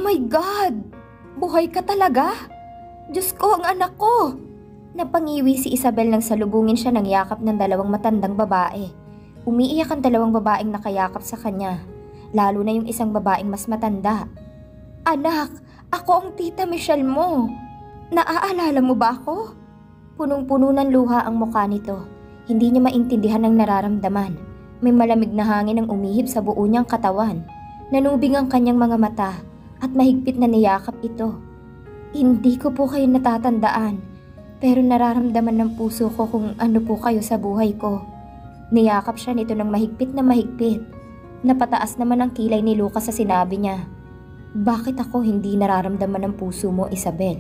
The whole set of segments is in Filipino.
my God! Buhay ka talaga? Diyos ko, ang anak ko! Napangiwi si Isabel nang salubungin siya ng yakap ng dalawang matandang babae. Umiiyak ang dalawang babaeng nakayakap sa kanya, lalo na yung isang babaeng mas matanda. Anak, ako ang tita Michelle mo. Naaalala mo ba ako? Punong-puno ng luha ang mukha nito. Hindi niya maintindihan ang nararamdaman. May malamig na hangin ang umihip sa buo niyang katawan. Nanubing ang kanyang mga mata at mahigpit na niyakap ito. Hindi ko po kayo natatandaan, pero nararamdaman ng puso ko kung ano po kayo sa buhay ko. Niyakap siya nito ng mahigpit na mahigpit. Napataas naman ang kilay ni Lucas sa sinabi niya. Bakit ako hindi nararamdaman ng puso mo, Isabel?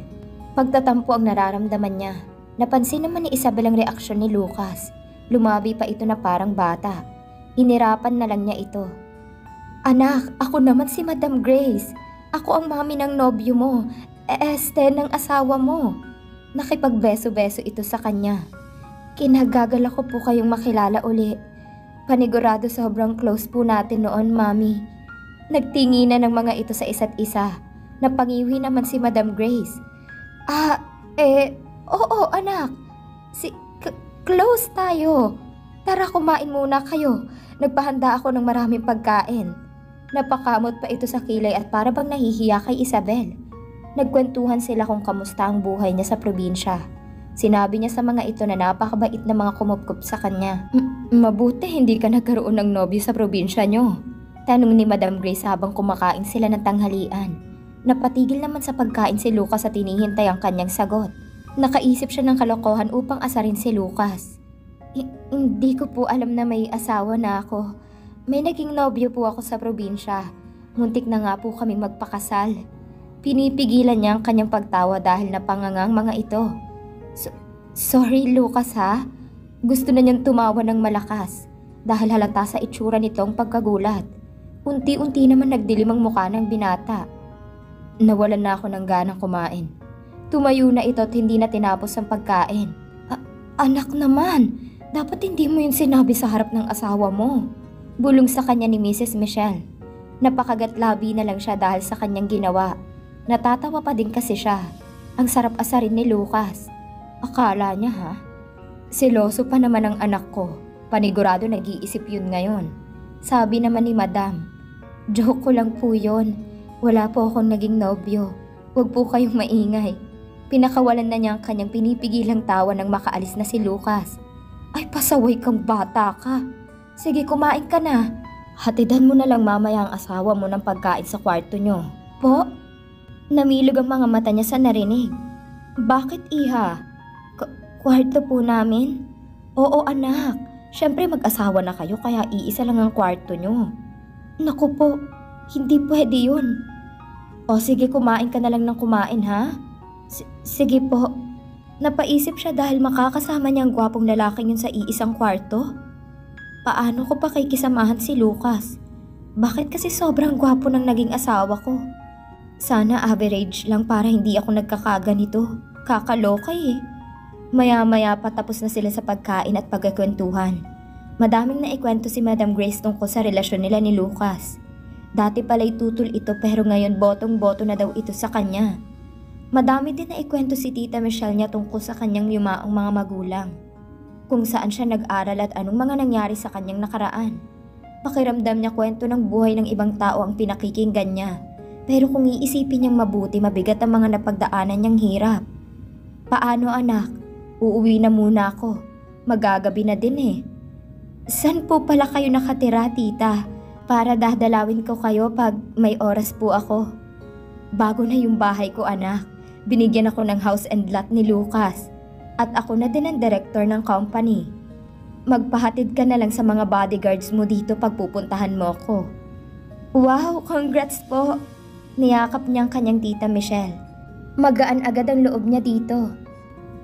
Pagtatampo ang nararamdaman niya. Napansin naman ni Isabel ang reaksyon ni Lucas. Lumabi pa ito na parang bata. Inirapan na lang niya ito. Anak, ako naman si Madam Grace. Ako ang mami ng nobyo mo, ng asawa mo. Nakipagbeso-beso ito sa kanya. Kinagagalak ko po kayong makilala uli. Panigurado sobrang close po natin noon, Mami. Nagtinginan ng mga ito sa isa't isa. Napangiwi naman si Madam Grace. Oo anak. Close tayo. Tara kumain muna kayo. Nagpahanda ako ng maraming pagkain. Napakamot pa ito sa kilay at para bang nahihiya kay Isabel. Nagkwentuhan sila kung kamusta ang buhay niya sa probinsya. Sinabi niya sa mga ito na napakabait na mga kumupkup sa kanya. Mabuti hindi ka nagkaroon ng nobyo sa probinsya niyo. Tanong ni Madam Grace habang kumakain sila ng tanghalian. Napatigil naman sa pagkain si Lucas at hinihintay ang kanyang sagot. Nakaisip siya ng kalokohan upang asarin si Lucas. Hindi ko po alam na may asawa na ako. May naging nobyo po ako sa probinsya. Muntik na nga po kaming magpakasal. Pinipigilan niya ang kanyang pagtawa dahil napangangang mga ito. Sorry Lucas ha? Gusto na niyang tumawa ng malakas dahil halata sa itsura nitong pagkagulat. Unti-unti naman nagdilim ang mukha ng binata. Nawalan na ako ng ganang kumain. Tumayo na ito at hindi na tinapos ang pagkain. Anak naman, dapat hindi mo yun sinabi sa harap ng asawa mo. Bulong sa kanya ni Mrs. Michelle. Napakagatlabi na lang siya dahil sa kanyang ginawa. Natatawa pa din kasi siya. Ang sarap asarin ni Lucas. Akala niya ha? Seloso pa naman ang anak ko. Panigurado nag-iisip yun ngayon. Sabi naman ni Madam, joke ko lang po yun. Wala po akong naging nobyo. Huwag po kayong maingay. Pinakawalan na niya ang kanyang pinipigilang tawa nang makaalis na si Lucas. Ay pasaway kang bata ka. Sige kumain ka na. Hatidan mo na lang mamaya ang asawa mo ng pagkain sa kwarto nyo. Po? Namilog ang mga mata niya sa narinig. Bakit iha? Kwarto po namin? Oo anak. Siyempre mag-asawa na kayo kaya iisa lang ang kwarto nyo. Naku po, hindi pwede yun. O sige kumain ka na lang ng kumain ha? Sige po. Napaisip siya dahil makakasama niya ang gwapong lalaking yun sa iisang kwarto. Paano ko pa kikisamahan si Lucas? Bakit kasi sobrang gwapo ng naging asawa ko? Sana average lang para hindi ako nagkakaganito. Kakaloka eh. Maya-maya pa tapos na sila sa pagkain at pagkakwentuhan. Madaming naikwento si Madam Grace tungkol sa relasyon nila ni Lucas. Dati pala'y tutol ito pero ngayon botong-boto na daw ito sa kanya. Madami din naikwento si Tita Michelle niya tungkol sa kanyang yumaong mga magulang. Kung saan siya nag-aral at anong mga nangyari sa kanyang nakaraan. Pakiramdam niya kwento ng buhay ng ibang tao ang pinakikinggan niya. Pero kung iisipin niyang mabuti, mabigat ang mga napagdaanan niyang hirap. Paano anak? Uuwi na muna ako. Magagabi na din eh. San po pala kayo nakatira, tita? Para dahdalawin ko kayo pag may oras po ako. Bago na yung bahay ko, anak. Binigyan ako ng house and lot ni Lucas. At ako na din ang director ng company. Magpahatid ka na lang sa mga bodyguards mo dito pag pupuntahan mo ko. Wow, congrats po! Niyakap niya ang kanyang tita Michelle. Magaan agad ang loob niya dito.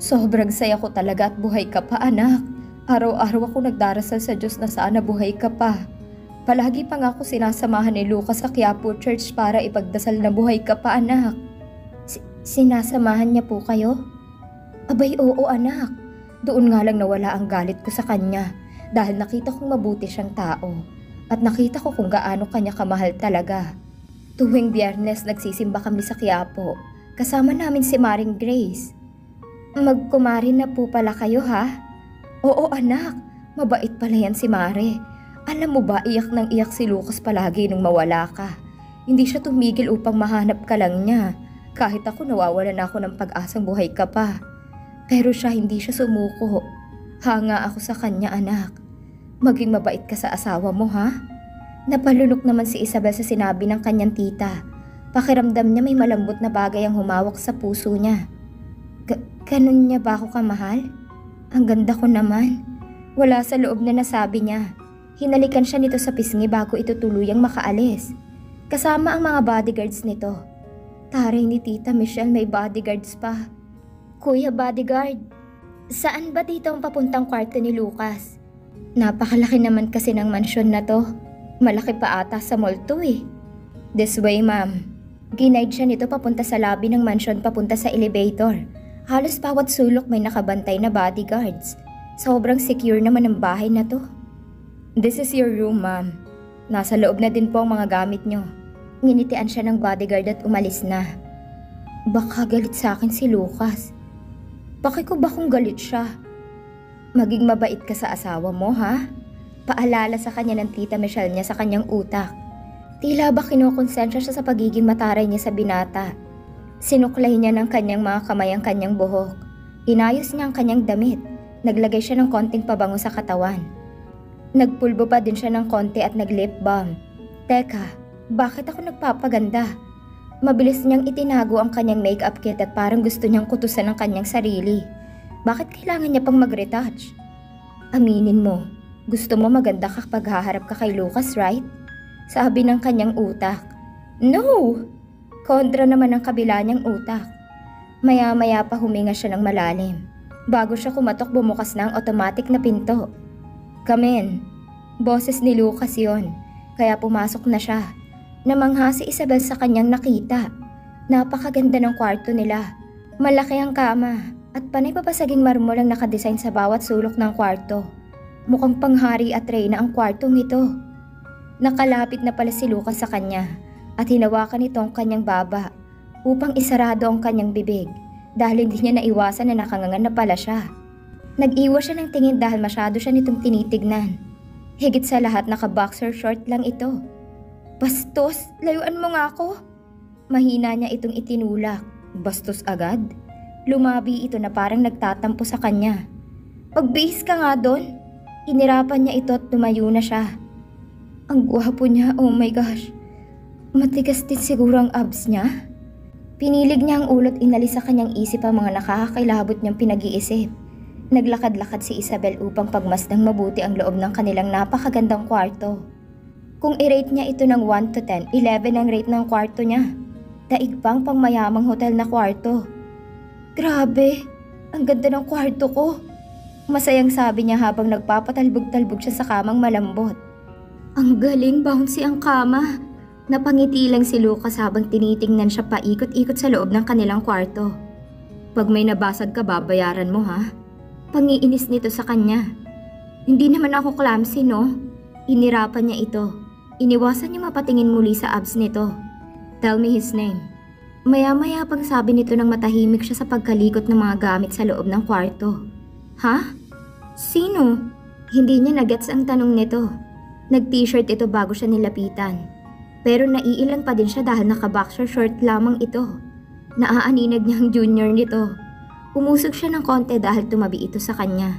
Sobrang saya ko talaga at buhay ka pa anak. Araw-araw ako nagdarasal sa Diyos na sana buhay ka pa. Palagi pa nga ako sinasamahan ni Lucas sa Quiapo Church para ipagdasal na buhay ka pa anak. Sinasamahan niya po kayo? Abay oo anak. Doon nga lang nawala ang galit ko sa kanya dahil nakita kong mabuti siyang tao at nakita ko kung gaano kanya kamahal talaga. Tuwing Biyernes nagsisimba kami sa Quiapo. Kasama namin si Maring Grace. Magkumari na po pala kayo ha? Oo anak, mabait pala yan si Mare. Alam mo ba, iyak nang iyak si Lucas palagi nung mawala ka. Hindi siya tumigil upang mahanap ka lang niya. Kahit ako nawawalan ako ng pag-asang buhay ka pa. Pero siya hindi siya sumuko. Hanga ako sa kanya anak. Maging mabait ka sa asawa mo ha? Napalunok naman si Isabel sa sinabi ng kanyang tita. Pakiramdam niya may malambot na bagay ang humawak sa puso niya. Ganun niya ba ako kamahal? Ang ganda ko naman. Wala sa loob na nasabi niya. Hinalikan siya nito sa pisngi bago ito tuluyang makaalis. Kasama ang mga bodyguards nito. Taray ni Tita Michelle, may bodyguards pa. Kuya bodyguard, saan ba dito ang papuntang kwarto ni Lucas? Napakalaki naman kasi ng mansyon na to. Malaki pa ata sa mall to eh. This way ma'am. Ginaid siya nito papunta sa lobby ng mansyon papunta sa elevator. Halos bawat sulok may nakabantay na bodyguards. Sobrang secure naman ang bahay na to. This is your room ma'am. Nasa loob na din po ang mga gamit nyo. Nginitian siya ng bodyguard at umalis na. Baka galit sa akin si Lucas. Bakit ko ba kung galit siya? Maging mabait ka sa asawa mo ha? Paalala sa kanya ng Tita Michelle niya sa kanyang utak. Tila ba kinukonsensya siya sa pagiging mataray niya sa binata. Sinuklay niya ng kanyang mga kamay ang kanyang buhok. Inayos niya ang kanyang damit. Naglagay siya ng konting pabango sa katawan. Nagpulbo pa din siya ng konti at nag-lip balm. Teka, bakit ako nagpapaganda? Mabilis niyang itinago ang kanyang makeup kit at parang gusto niyang kutusan ang kanyang sarili. Bakit kailangan niya pang mag-retouch? Aminin mo, gusto mo maganda ka kapag haharap ka kay Lucas, right? Sabi ng kanyang utak. No! Kontra naman ang kabila niyang utak. Maya-maya pa huminga siya ng malalim. Bago siya kumatok, bumukas na ang automatic na pinto. Come in. Boses ni Lucas yon, kaya pumasok na siya. Namangha si Isabel sa kanyang nakita. Napakaganda ng kwarto nila. Malaki ang kama at panay papasaging marmol ang nakadesign sa bawat sulok ng kwarto. Mukhang panghari at reyna ang kwartong ito. Nakalapit na pala si Lucas sa kanya at hinawakan nito ang kanyang baba upang isarado ang kanyang bibig dahil hindi niya naiwasan na nakangangan na pala siya. Nag-iwas siya ng tingin dahil masyado siya nitong tinitignan. Higit sa lahat naka-boxer short lang ito. Bastos, layuan mo nga ako. Mahina niya itong itinulak. Bastos agad? Lumabi ito na parang nagtatampo sa kanya. Pagbihis ka nga doon. Inirapan niya ito at tumayo na siya. Ang gwapo niya, oh my gosh. Matigas din siguro ang abs niya. Pinilig niya ang ulot, inalis sa kanyang isip ang mga nakakakilabot niyang pinag-iisip. Naglakad-lakad si Isabel upang pagmasdang mabuti ang loob ng kanilang napakagandang kwarto. Kung i-rate niya ito ng 1 to 10, 11 ang rate ng kwarto niya. Daig pang pangmayamang hotel na kwarto. Grabe, ang ganda ng kwarto ko. Masayang sabi niya habang nagpapatalbog-talbog siya sa kamang malambot. Ang galing, bouncy ang kama. Napangiti lang si Lucas habang tinitingnan siya paikot-ikot sa loob ng kanilang kwarto. Pag may nabasag ka, babayaran mo ha? Pangiinis nito sa kanya. Hindi naman ako clumsy, no? Inirapan niya ito. Iniwasan niya mapatingin muli sa abs nito. Tell me his name. Maya-maya pang sabi nito nang matahimik siya sa pagkalikot ng mga gamit sa loob ng kwarto. Ha? Sino? Hindi niya nagets ang tanong nito. Nag-t-shirt ito bago siya nilapitan. Pero naiilan pa din siya dahil naka-boxer short lamang ito. Naaaninag niya ang junior nito. Umusog siya ng konti dahil tumabi ito sa kanya.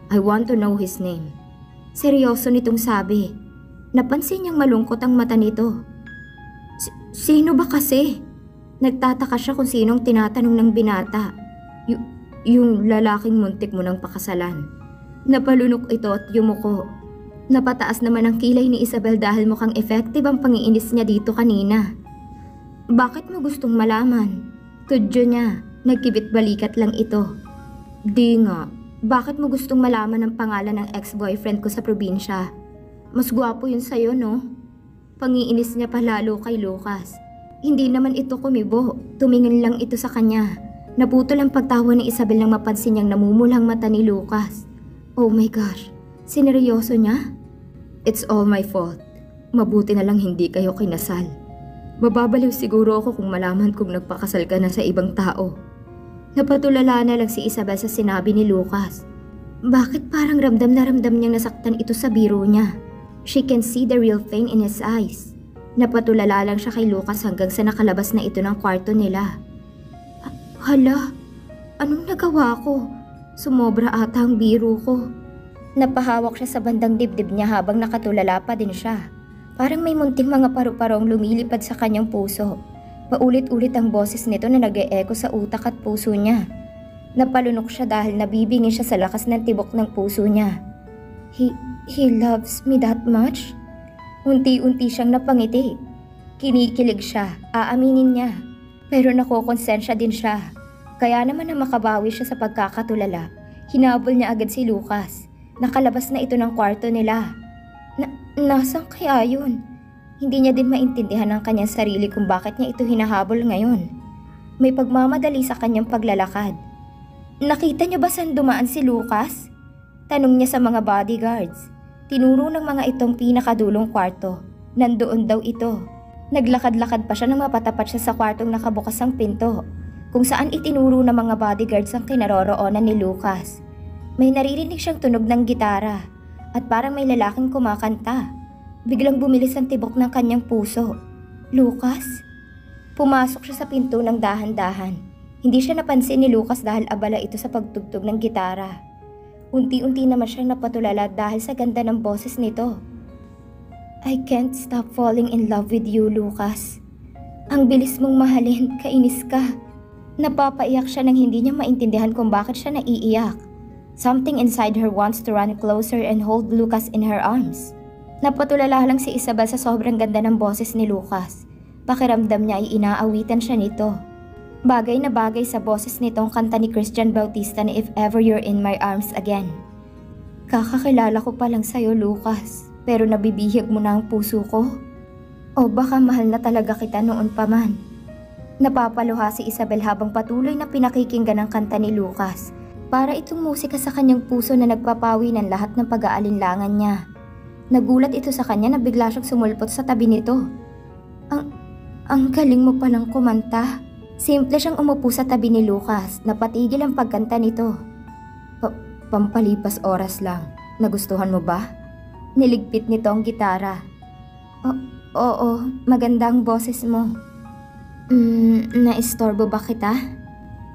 I want to know his name. Seryoso nitong sabi. Napansin niyang malungkot ang mata nito. Sino ba kasi? Nagtataka siya kung sinong tinatanong ng binata. Yung lalaking muntik mo ng pakasalan. Napalunok ito at yumuko. Napataas naman ang kilay ni Isabel dahil mukhang effective ang pangiinis niya dito kanina. Bakit mo gustong malaman? Tudyo niya, nagkibit balikat lang ito. Di nga, bakit mo gustong malaman ang pangalan ng ex-boyfriend ko sa probinsya? Mas gwapo yun sa'yo, no? Pangiinis niya palalo kay Lucas. Hindi naman ito kumibo, tumingin lang ito sa kanya. Naputol ang pagtawa ni Isabel nang mapansin niyang namumulang mata ni Lucas. Oh my gosh, sineryoso niya? It's all my fault. Mabuti na lang hindi kayo kinasal. Mababaliw siguro ako kung malaman kong nagpakasal ka na sa ibang tao. Napatulala na lang si Isabel sa sinabi ni Lucas. Bakit parang ramdam na ramdam niyang nasaktan ito sa biro niya? She can see the real pain in his eyes. Napatulala lang siya kay Lucas hanggang sa nakalabas na ito ng kwarto nila. Hala, anong nagawa ko? Sumobra ata ang biro ko. Napahawak siya sa bandang dibdib niya habang nakatulala pa din siya. Parang may munting mga paru-parong lumilipad sa kanyang puso. Paulit-ulit ang boses nito na nag-e-echo sa utak at puso niya. Napalunok siya dahil nabibingi siya sa lakas ng tibok ng puso niya. He loves me that much? Unti-unti siyang napangiti. Kinikilig siya, aaminin niya. Pero nakokonsensya din siya. Kaya naman na makabawi siya sa pagkakatulala, hinabol niya agad si Lucas. Nakalabas na ito ng kwarto nila. Nasaan kaya yun? Hindi niya din maintindihan ang kanyang sarili kung bakit niya ito hinahabol ngayon. May pagmamadali sa kanyang paglalakad. Nakita niyo ba saan dumaan si Lucas? Tanong niya sa mga bodyguards. Tinuro ng mga itong pinakadulong kwarto. Nandoon daw ito. Naglakad-lakad pa siya nang mapatapat siya sa kwartong nakabukas ang pinto, kung saan itinuro ng mga bodyguards ang kinaroroonan ni Lucas. May naririnig siyang tunog ng gitara at parang may lalaking kumakanta. Biglang bumilis ang tibok ng kanyang puso. Lucas? Pumasok siya sa pinto ng dahan-dahan. Hindi siya napansin ni Lucas dahil abala ito sa pagtugtog ng gitara. Unti-unti naman siyang napatulala dahil sa ganda ng boses nito. I can't stop falling in love with you, Lucas. Ang bilis mong mahalin, kainis ka. Napapaiyak siya nang hindi niya maintindihan kung bakit siya naiiyak. Something inside her wants to run closer and hold Lucas in her arms. Napatulala lang si Isabel sa sobrang ganda ng boses ni Lucas. Pakiramdam niya ay inaawitan siya nito. Bagay na bagay sa boses nitong kanta ni Christian Bautista na If Ever You're in My Arms Again. Kakakilala ko pa lang sa'yo, Lucas, pero nabibihag mo na ang puso ko. O baka mahal na talaga kita noon pa man. Napapaluha si Isabel habang patuloy na pinakikinggan ang kanta ni Lucas. Para itong musika sa kanyang puso na nagpapawi ng lahat ng pag-aalinlangan niya. Nagulat ito sa kanya na bigla siyang sumulpot sa tabi nito. Ang galing mo palang kumanta. Simple siyang umupo sa tabi ni Lucas, napatigil ang pagkanta nito. Pampalipas oras lang. Nagustuhan mo ba? Niligpit nito ang gitara. Oo, maganda ang boses mo. Naistorbo ba kita?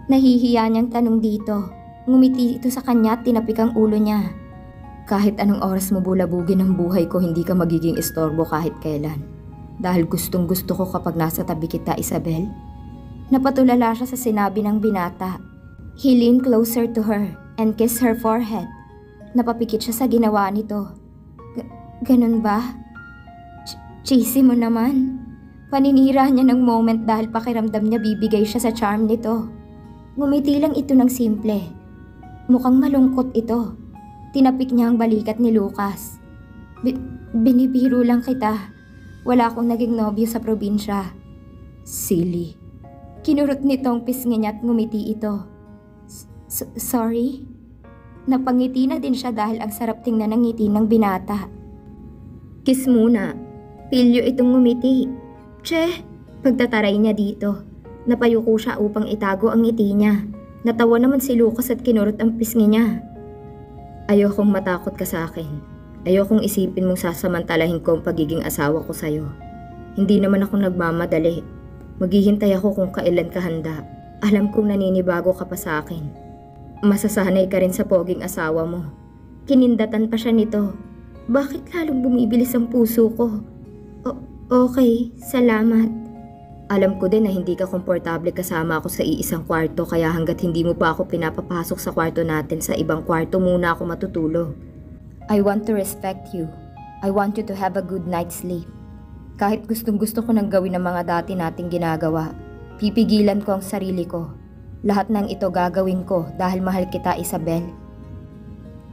Nahihiya niyang tanong dito. Ngumiti ito sa kanya at tinapik ang ulo niya. Kahit anong oras mo bulabugin ang buhay ko, hindi ka magiging istorbo kahit kailan. Dahil gustong gusto ko kapag nasa tabi kita, Isabel. Napatulala siya sa sinabi ng binata. He leaned closer to her and kissed her forehead. Napapikit siya sa ginawa nito. Ganun ba? Cheesy mo naman. Paninira niya ng moment dahil pakiramdam niya bibigay siya sa charm nito. Ngumiti lang ito ng simple. Mukhang malungkot ito. Tinapik niya ang balikat ni Lucas. Binibiro lang kita. Wala akong naging nobyo sa probinsya. Silly. Kinurot nitong pisngi niya at ngumiti ito. Sorry? Napangiti na din siya dahil ang sarap tingnan ng ngiti ng binata. Kiss muna. Pilyo itong ngumiti. Che! Pagtataray niya dito. Napayuko siya upang itago ang ngiti niya. Natawa naman si Lucas at kinurot ang pisngi niya. Ayokong matakot ka sa akin. Ayokong isipin mong sasamantalahin ko ang pagiging asawa ko sa'yo. Hindi naman ako nagmamadali. Maghihintay ako kung kailan ka handa. Alam kong naninibago ka pa sa akin. Masasanay ka rin sa poging asawa mo. Kinindatan pa siya nito. Bakit lalong bumibilis ang puso ko? Okay, salamat. Alam ko din na hindi ka komportable kasama ako sa iisang kwarto kaya hanggat hindi mo pa ako pinapapasok sa kwarto natin sa ibang kwarto muna ako matutulog. I want to respect you. I want you to have a good night's sleep. Kahit gustong-gusto ko nang gawin ang mga dati nating ginagawa, pipigilan ko ang sarili ko. Lahat ng ito gagawin ko dahil mahal kita, Isabel.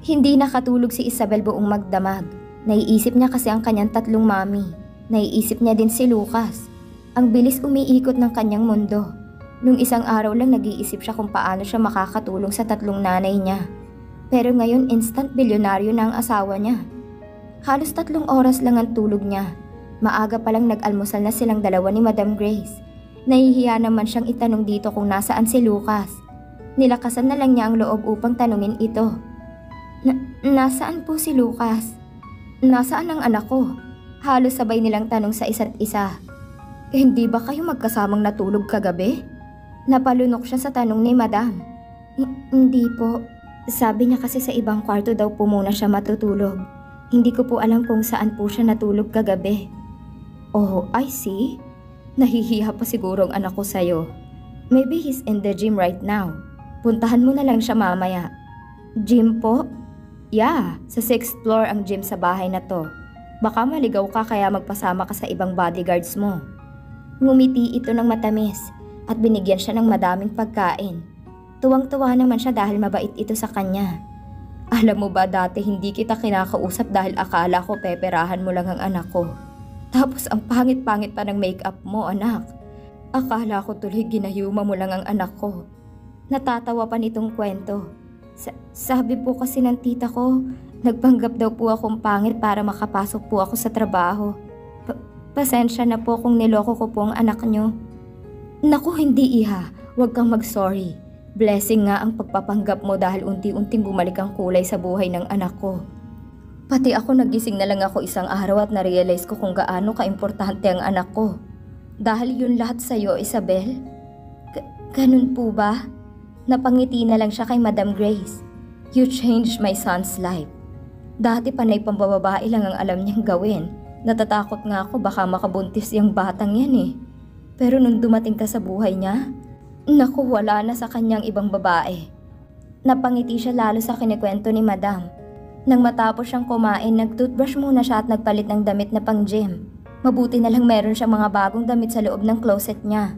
Hindi nakatulog si Isabel buong magdamag. Naiisip niya kasi ang kanyang tatlong mami. Naiisip niya din si Lucas. Ang bilis umiikot ng kanyang mundo. Nung isang araw lang nag-iisip siya kung paano siya makakatulong sa tatlong nanay niya. Pero ngayon instant bilyonaryo na ang asawa niya. Halos 3 oras lang ang tulog niya. maaga palang nag-almusal na silang dalawa ni Madam Grace. Nahihiya naman siyang itanong dito kung nasaan si Lucas. Nilakasan na lang niya ang loob upang tanungin ito. Nasaan po si Lucas? Nasaan ang anak ko? Halos sabay nilang tanong sa isa't isa. Hindi ba kayo magkasamang natulog kagabi? Napalunok siya sa tanong ni Madam. Hindi po. Sabi niya kasi sa ibang kwarto daw po muna siya matutulog. Hindi ko po alam kung saan po siya natulog kagabi. Oh, I see. Nahihiya pa siguro ang anak ko sa'yo. Maybe he's in the gym right now. Puntahan mo na lang siya mamaya. Gym po? Yeah, sa 6th floor ang gym sa bahay na to. Baka maligaw ka kaya magpasama ka sa ibang bodyguards mo. Ngumiti ito ng matamis at binigyan siya ng madaming pagkain. Tuwang-tuwa naman siya dahil mabait ito sa kanya. Alam mo ba dati hindi kita kinakausap dahil akala ko peperahan mo lang ang anak ko. Tapos ang pangit-pangit pa ng makeup mo, anak. Akala ko tuloy ginayuma mo lang ang anak ko. Natatawa pa nitong kwento. Sabi po kasi ng tita ko, nagpanggap daw po akong pangit para makapasok po ako sa trabaho. Pasensya na po kung niloko ko po ang anak nyo. Naku, hindi iha. Huwag kang mag-sorry. Blessing nga ang pagpapanggap mo dahil unti-unting bumalik ang kulay sa buhay ng anak ko. Pati ako nagising na lang ako isang araw at na-realize ko kung gaano kaimportante ang anak ko. Dahil yun lahat sa'yo, Isabel? Ganun po ba? Napangiti na lang siya kay Madam Grace. You changed my son's life. Dati panay pambababae lang ang alam niyang gawin. Natatakot nga ako baka makabuntis yung batang yan eh. Pero nung dumating ka sa buhay niya, naku, wala na sa kanyang ibang babae. Napangiti siya lalo sa kinikwento ni Madam. Nang matapos siyang kumain, nag-toothbrush muna siya at nagpalit ng damit na pang gym. Mabuti na lang meron siyang mga bagong damit sa loob ng closet niya.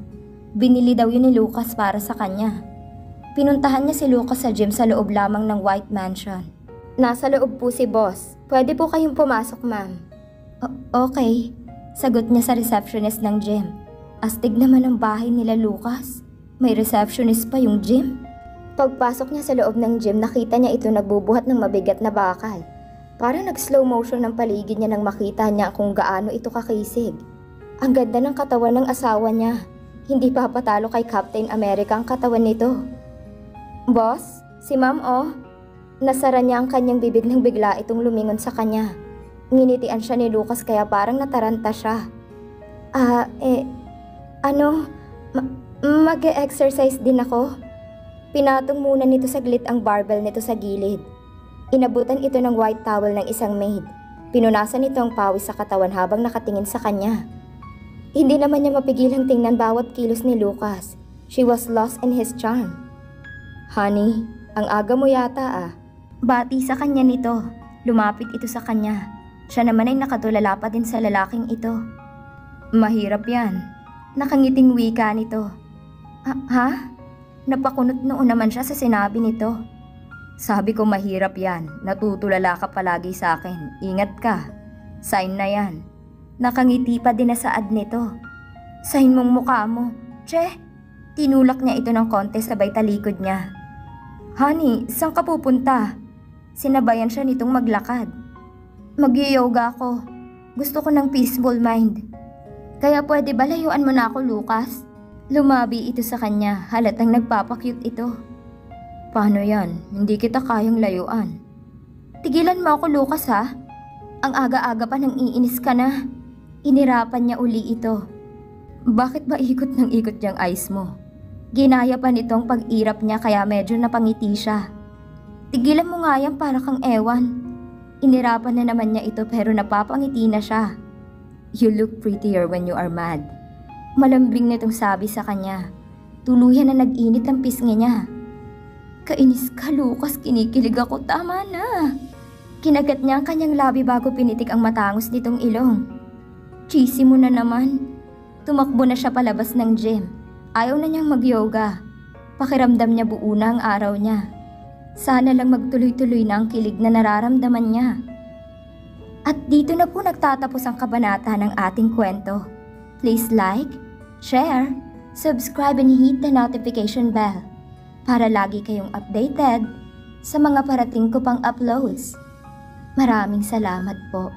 Binili daw yun ni Lucas para sa kanya. Pinuntahan niya si Lucas sa gym sa loob lamang ng White Mansion. Nasa loob po si boss. Pwede po kayong pumasok, ma'am. Okay, sagot niya sa receptionist ng gym. Astig naman ang bahay nila Lucas. May receptionist pa yung gym. Pagpasok niya sa loob ng gym, nakita niya ito nagbubuhat ng mabigat na bakal. Parang nag-slow motion ng paligid niya nang makita niya kung gaano ito kakisig. Ang ganda ng katawan ng asawa niya. Hindi pa patalo kay Captain America ang katawan nito. Boss, si ma'am oh. Nasara niya ang kanyang bibig nang bigla itong lumingon sa kanya. Nginitian siya ni Lucas kaya parang nataranta siya. Mag-e-exercise din ako. Pinatong muna nito saglit ang barbell nito sa gilid. Inabutan ito ng white towel ng isang maid. Pinunasan nito ang pawis sa katawan habang nakatingin sa kanya. Hindi naman niya mapigilang tingnan bawat kilos ni Lucas. She was lost in his charm. Honey, ang aga mo yata ah. Bati sa kanya nito. Lumapit ito sa kanya. Siya naman ay nakatulala pa din sa lalaking ito. Mahirap yan. Nakangiting wika nito. Ha? Napakunot noon naman siya sa sinabi nito. Sabi ko mahirap yan. Natutulala ka palagi sa akin. Ingat ka. Sign na yan. Nakangiti pa din na saad nito. Sign mong mukha mo. Che! Tinulak niya ito ng konti sabay talikod niya. Honey, saan ka pupunta? Sinabayan siya nitong maglakad. Mag-yoga ako. Gusto ko ng peaceful mind. Kaya pwede ba layuan mo na ako, Lucas? Lumabi ito sa kanya, halatang nagpapakyut ito. Paano yan? Hindi kita kayang layuan. Tigilan mo ako, Lucas ha? Ang aga-aga pa nang iinis ka na. Inirapan niya uli ito. Bakit ba ikot ng ikot yung eyes mo? Ginaya pa nitong pag-irap niya kaya medyo napangiti siya. Tigilan mo nga yan para kang ewan. Inirapan na naman niya ito pero napapangiti na siya. You look prettier when you are mad. Malambing nitong sabi sa kanya. Tuluyan na nag-init ang pisngi niya. Kainis ka, Lucas, kinikilig ako, tama na. Kinagat niya ang kanyang labi bago pinitik ang matangos nitong ilong. Cheesy mo na naman. Tumakbo na siya palabas ng gym. Ayaw na niyang mag-yoga. Pakiramdam niya buo na ang araw niya. Sana lang magtuloy-tuloy na ang kilig na nararamdaman niya. At dito na po nagtatapos ang kabanata ng ating kwento. Please like, share, subscribe and hit the notification bell para lagi kayong updated sa mga parating ko pang uploads. Maraming salamat po.